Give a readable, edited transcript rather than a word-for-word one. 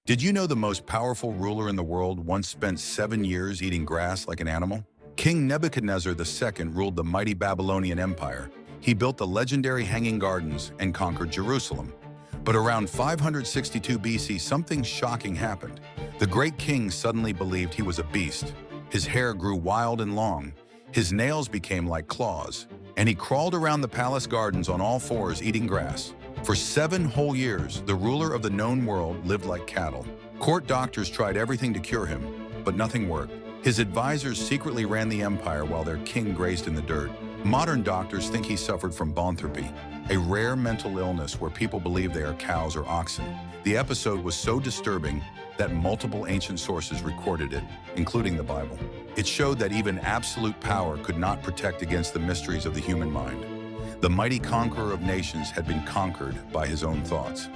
Did you know the most powerful ruler in the world once spent 7 years eating grass like an animal? King Nebuchadnezzar II ruled the mighty Babylonian Empire. He built the legendary Hanging Gardens and conquered Jerusalem. But around 562 BC, something shocking happened. The great king suddenly believed he was a beast. His hair grew wild and long, his nails became like claws, and he crawled around the palace gardens on all fours eating grass. For 7 whole years, the ruler of the known world lived like cattle. Court doctors tried everything to cure him, but nothing worked. His advisors secretly ran the empire while their king grazed in the dirt. Modern doctors think he suffered from boanthropy, a rare mental illness where people believe they are cows or oxen. The episode was so disturbing that multiple ancient sources recorded it, including the Bible. It showed that even absolute power could not protect against the mysteries of the human mind. The mighty conqueror of nations had been conquered by his own thoughts.